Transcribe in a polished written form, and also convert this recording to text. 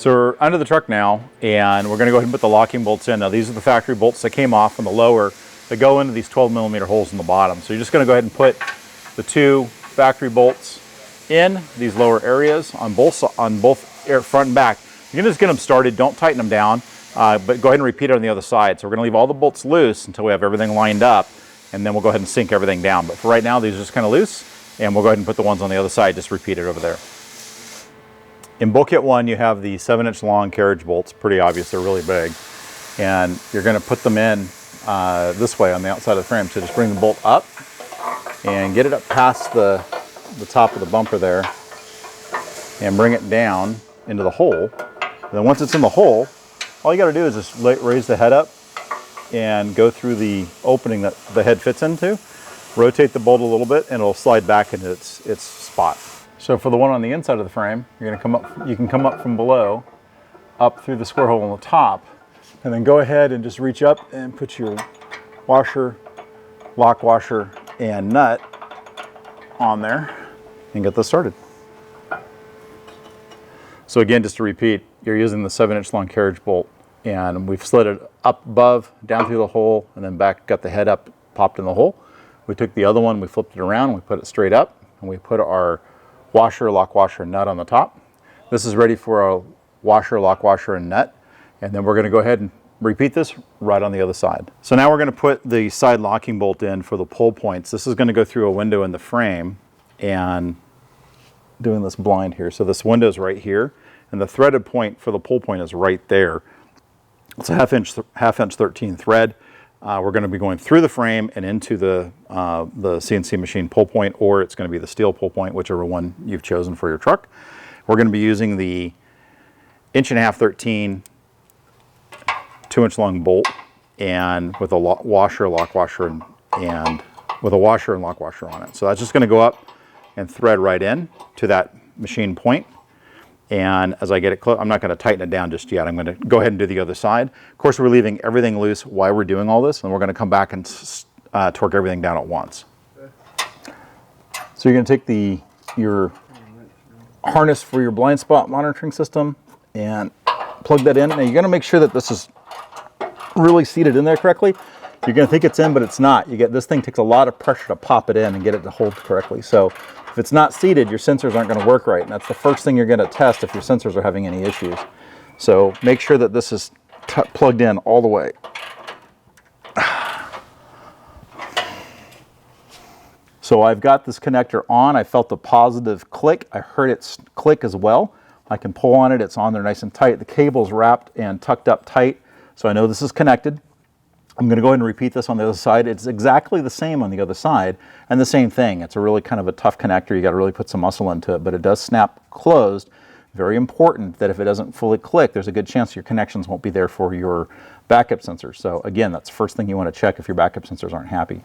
So we're under the truck now, and we're going to go ahead and put the locking bolts in. Now these are the factory bolts that came off on the lower that go into these 12mm holes in the bottom. So you're just going to go ahead and put the 2 factory bolts in these lower areas on both front and back. You're going to just get them started. Don't tighten them down, but go ahead and repeat it on the other side. So we're going to leave all the bolts loose until we have everything lined up, and then we'll go ahead and sink everything down. But for right now, these are just kind of loose, and we'll go ahead and put the ones on the other side. Just repeat it over there. In bolt kit 1, you have the 7-inch long carriage bolts. Pretty obvious, they're really big. And you're going to put them in this way on the outside of the frame. So just bring the bolt up and get it up past the top of the bumper there and bring it down into the hole. And then once it's in the hole, all you got to do is just raise the head up and go through the opening that the head fits into. Rotate the bolt a little bit and it'll slide back into its spot. So for the one on the inside of the frame, you're going to come up. You can come up from below, up through the square hole on the top, and then go ahead and just reach up and put your washer, lock washer, and nut on there and get this started. So again, just to repeat, you're using the 7-inch long carriage bolt, and we've slid it up above, down through the hole, and then back, got the head up, popped in the hole. We took the other one, we flipped it around, we put it straight up, and we put our washer, lock washer, and nut on the top. This is ready for a washer, lock washer, and nut. And then we're going to go ahead and repeat this right on the other side. So now we're going to put the side locking bolt in for the pull points. This is going to go through a window in the frame, and doing this blind here. So this window is right here, and the threaded point for the pull point is right there. It's a half inch 13 thread. We're going to be going through the frame and into the CNC machine pull point, or it's going to be the steel pull point, whichever one you've chosen for your truck. We're going to be using the 1.5" 13 2-inch long bolt, and with a washer, lock washer, and with a washer and lock washer on it. So that's just going to go up and thread right in to that machine point. And as I get it close, I'm not going to tighten it down just yet. I'm going to go ahead and do the other side. Of course, we're leaving everything loose while we're doing all this, and we're going to come back and torque everything down at once. So you're going to take your harness for your blind spot monitoring system and plug that in. Now you're going to make sure that this is really seated in there correctly. You're going to think it's in, but it's not. This thing takes a lot of pressure to pop it in and get it to hold correctly. So if it's not seated, your sensors aren't going to work right, and that's the first thing you're going to test if your sensors are having any issues. So make sure that this is plugged in all the way. So I've got this connector on. I felt the positive click. I heard it click as well. I can pull on it. It's on there nice and tight. The cable's wrapped and tucked up tight, so I know this is connected. I'm going to go ahead and repeat this on the other side. It's exactly the same on the other side, and the same thing. It's a really kind of a tough connector. You got to really put some muscle into it, but it does snap closed. Very important that if it doesn't fully click, there's a good chance your connections won't be there for your backup sensors. So again, that's the first thing you want to check if your backup sensors aren't happy.